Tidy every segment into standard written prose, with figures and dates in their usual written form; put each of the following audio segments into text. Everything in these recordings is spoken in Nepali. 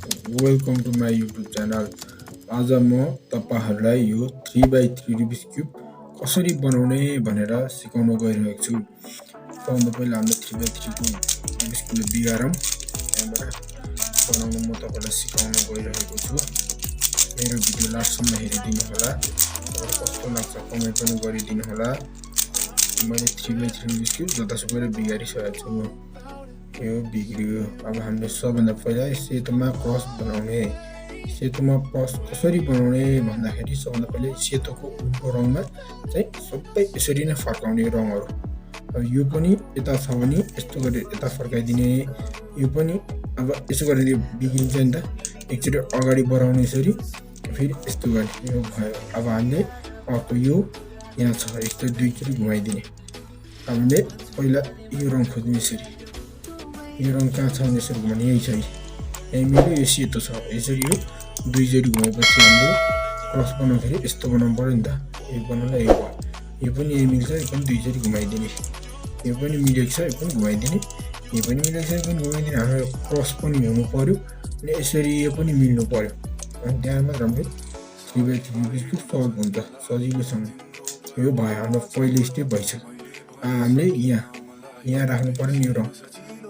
Welcome to my YouTube channel. आज म तपाईहरुलाई यो 3x3 रुबिक्स क्युब कसरी बनाउने भनेर सिकाउन गइरहेको छु। सबभन्दा पहिला हामीले 3x3 को रुबिक्स क्युब बिगारौँ। त्यहाँबाट बनाउन म तपाईलाई सिकाउन गइरहेको छु। मेरो भिडियो लास्टसम्म हेरिदिनु होला। कस्तो लाग्छ कमेन्ट पनि गरिदिनु होला। मैले 3x3 रुबिक्स क्युब जतासुकै बिगारिसकेको छु। यो बिग्रियो। अब हामीले सबभन्दा पहिला सेतोमा क्रस बनाउने। सेतोमा क्रस कसरी बनाउने भन्दाखेरि सबभन्दा पहिले सेतोको उल्टो रङमा चाहिँ सबै यसरी नै फर्काउने रङहरु। अब यो पनि यता छ भने यस्तो गरी यता फर्काइदिने। यो पनि अब यसो गरेर बिग्रिन्छ नि त। एकचोटी अगाडि बढाउने यसरी फेरि यस्तो गर्ने। यो भयो। अब हामीले अर्को यो यहाँ छ यस्तो दुईचोटी घुमाइदिने। हामीले पहिला यो रङ खोज्ने यसरी। यो रङ कहाँ छ भने यसरी घुमाउने। यही छ। यही मेरो यो सेतो छ। यसरी यो दुईचोटी घुमाएपछि हामीले क्रस बनाउँदाखेरि यस्तो बनाउनु पर्यो नि त। यो बनाउनलाई यो भयो। यो पनि यही मिल्छ। यो पनि दुईचोटी घुमाइदिने। यो पनि मिलेको छ। यो पनि घुमाइदिने। यो पनि मिलेको छ। यो पनि घुमाइदिने। हाम्रो क्रस पनि हुनु पर्यो अनि यसरी यो पनि मिल्नु पर्यो। अनि त्यहाँ मात्र हाम्रो 3x3 रुबिक्स क्युब सल्भ हुन्छ सजिलोसँग। यो भयो। हाम्रो पहिलो स्टेप भइसक्यो। हामीले यहाँ राख्नु पर्यो नि यो रङ।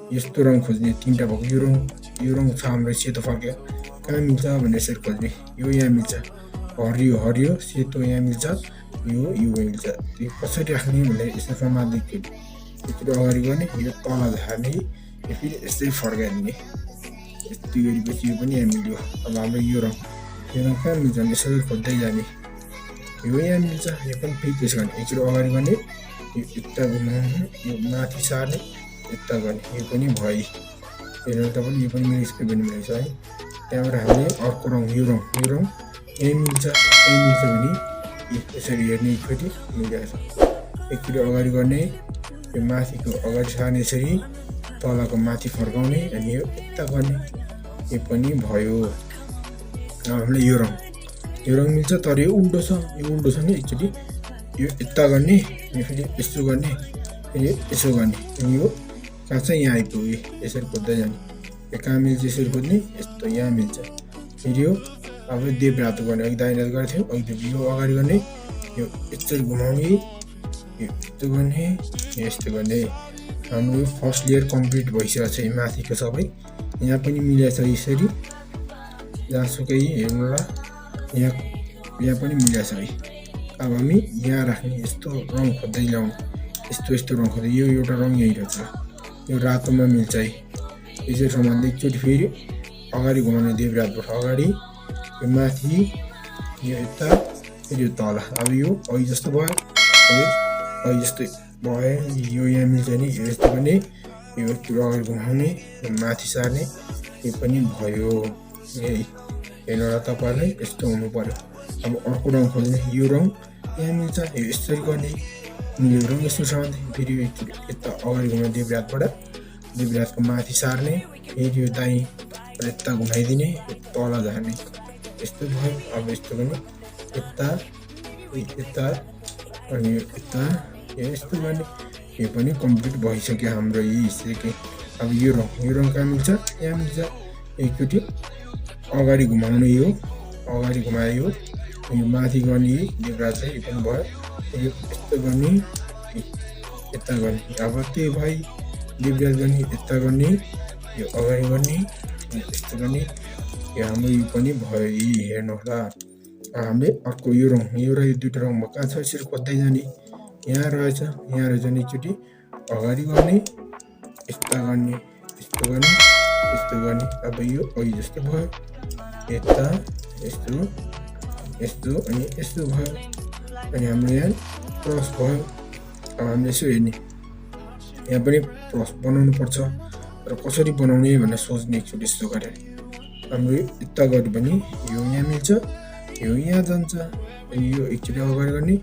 यस्तो रङ खोज्ने। तीनटा भएको यो रङ छ हाम्रो सेतो फर्क्यो। कहाँ मिल्छ भनेर यसरी खोज्ने। यो यहाँ मिल्छ। हरियो सेतो यहाँ मिल्छ। यो मिल्छ। त्यो कसरी राख्ने भनेर यसरी समात्दै एकचोटि अगाडि गर्ने। यो तल झार्ने। यो फेरि यस्तै फर्काइदिने। यस्तै गरेपछि यो पनि यहाँ मिल्यो। अब हाम्रो यो रङ कहाँ मिल्छ भने यसरी खोज्दै जाने। यो यहाँ मिल्छ। यो पनि फेरि त्यसो गर्ने। एकचोटि अगाडि गर्ने। यो यता घुमाउने। यो माथि सार्ने। यता गर्ने। यो पनि भयो। हेर्नु त पनि यो पनि मिलेको छ। यो पनि मिलेको छ है। त्यहाँबाट हामीले अर्को रङ यो रङ यही मिल्छ। यही मिल्छ भने यसरी हेर्ने एकचोटि मिलेको छ। एकचोटि अगाडि गर्ने। यो माथिको अगाडि सार्ने यसरी तलको माथि फर्काउने अनि यो यता गर्ने। यो पनि भयो। हामीले यो रङ मिल्छ तर यो उल्टो छ। यो उल्टो छ नि एकचोटि यो यता गर्ने। यो फेरि यस्तो गर्ने। फेरि यसो गर्ने। अनि यो कहाँ चाहिँ यहाँ आइपुग्यो। यसरी खोज्दै जाने। यो कहाँ मिल्छ यसरी खोज्ने। यस्तो यहाँ मिल्छ। फेरि यो अब देब्रे हात गर्ने। अघि दाहिने हात गर्थ्यो। अघि यो अगाडि गर्ने। यो यसरी घुमाउने। यो यस्तो गर्ने। यस्तो गर्ने। हाम्रो फर्स्ट लेयर कम्प्लिट भइसकेको छ। माथिको सबै यहाँ पनि मिलेको छ। यसरी जहाँसुकै हेर्नु होला। यहाँ पनि मिलेको छ है। अब हामी यहाँ राख्ने। यस्तो रङ खोज्दै ल्याउनु। यस्तो रङ खोज्दै यो एउटा रङ यही रहेछ। यो रातोमा मिल्छ है। यसरी समात्दै एकचोटि फेरि अगाडि घुमाउने। देब्रे हातबाट अगाडि। यो माथि यो यता फेरि यो तल। अब यो अघि जस्तो भयो। अघि जस्तो भयो। यो यहाँ मिल्छ नि। यो यस्तो गर्ने। यो एकचोटि अगाडि घुमाउने। यो माथि सार्ने। यो पनि भयो। यही हेर्नु होला तपाईँलाई यस्तो हुनु पर्यो। अब अर्को रङ खोज्ने। यो रङ यहाँ मिल्छ। यो यसरी गर्ने। मिलेको रङ यस्तो समात्दै फेरि एकचोटि यता अगाडि घुमाउने। देब्रे हातको माथि सार्ने। फेरि यो दाहिँ यता घुमाइदिने। तल झार्ने। यस्तो भयो। अब यस्तो गर्ने। यता अनि यता यस्तो गर्ने। यो पनि कम्प्लिट भइसक्यो हाम्रो यही हिस्से। अब यो रङ कहाँ मिल्छ। यहाँ मिल्छ। एकचोटि अगाडि घुमाउने। यो अगाडि घुमायो। यो माथि गर्ने। देब्रे हात चाहिँ यो पनि भयो। यो यस्तो गर्ने। यता गर्ने। अब त्यही भयो। देब्रे हात गर्ने। यता गर्ने। यो अगाडि गर्ने। यस्तो गर्ने। यो हाम्रो यो पनि भयो। यही हेर्नु होला। हामीले अर्को यो रङ यो र यो दुईवटा रङ कहाँ छ यसरी खोज्दै जाने। यहाँ रहेछ भने एकचोटि अगाडि गर्ने। यस्ता गर्ने। यस्तो गर्ने। अब यो अघि जस्तो भयो। यता यस्तो अनि यस्तो भयो। अनि हाम्रो यहाँ क्रस भयो। अब हामीले यसो हेर्ने। यहाँ पनि क्रस बनाउनु पर्छ र कसरी बनाउने भनेर सोच्ने एकचोटि यस्तो गरेर। हाम्रो यता गर्यो भने यो यहाँ मिल्छ। यो यहाँ जान्छ। अनि यो एकचोटि अगाडि गर्ने।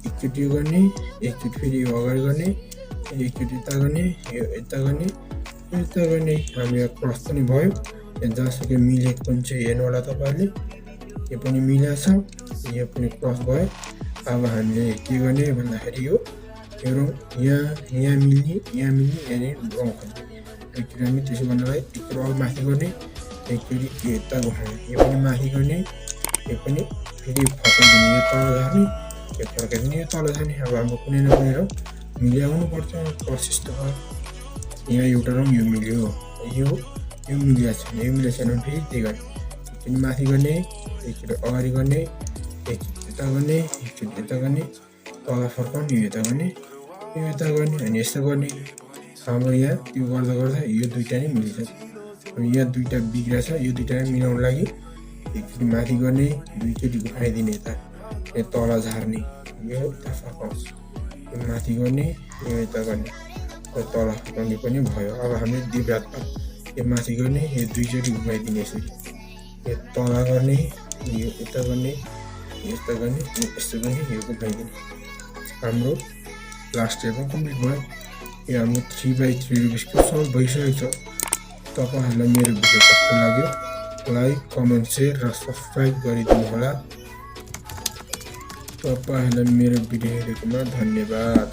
एकचोटि यो गर्ने। एकचोटि फेरि यो अगाडि गर्ने। फेरि एकचोटि यता गर्ने। यो यता गर्ने। यता गर्ने। हाम्रो यहाँ क्रस पनि भयो। जहाँसुकै मिलेको पनि छ हेर्नु होला तपाईँहरूले। यो पनि मिलेको छ। यो पनि क्रस भयो। अब हामीले के गर्ने भन्दाखेरि यो रङ यहाँ मिल्ने। यहाँ रङ खोज्ने। एकचोटि हामी त्यसो गर्नलाई एकचोटि माथि गर्ने। एकचोटि यो यता घुमाउने, यो पनि माथि गर्ने, यो पनि फेरि फर्काइदिने, यो तल झर्ने, यो फर्काइदिने, यो तल झर्ने। अब हाम्रो कुनै न कुनै रङ मिलाउनु पर्छ, प्रोसेस त भयो। यहाँ एउटा रङ यो मिल्यो, यो मिलेको छैन, यो मिलेको छैन भने फेरि त्यही गर्ने, एकचोटि माथि गर्ने, एकचोटि अगाडि गर्ने, एकचोटि यता गर्ने, एकचोटि यता गर्ने, तल फर्काउने, यो यता गर्ने, यो यता गर्ने, अनि यस्तो गर्ने। हाम्रो यहाँ त्यो गर्दा गर्दा यो दुईटा नै मिलिसक्यो। अब यहाँ दुईटा बिग्रेको छ, यो दुईटा मिलाउनु लागि एकचोटि माथि गर्ने, दुईचोटि घुमाइदिने, यता यो तल झार्ने, यो यता फर्काउँछ, यो माथि गर्ने, यो यता गर्ने, र तल फर्काउने पनि भयो। अब हामीले दुई हातमा यो माथि गर्ने, यो दुईचोटि घुमाइदिने, यसरी यो तल गर्ने, यो यता गर्ने, यस्तो गर्ने, यस्तो गर्ने, यो घुमाइदिने। हाम्रो लास्ट स्टेपमा कम्प्लिट भयो। यो हाम्रो 3x3 रुबिक्स क्युब सल्भ भइसकेको छ। तपाईँहरूलाई मेरो भिडियो कस्तो लाग्यो लाइक, कमेन्ट, सेयर र सब्सक्राइब गरिदिनु होला। तपाईँहरूलाई मेरो भिडियो हेरेकोमा धन्यवाद।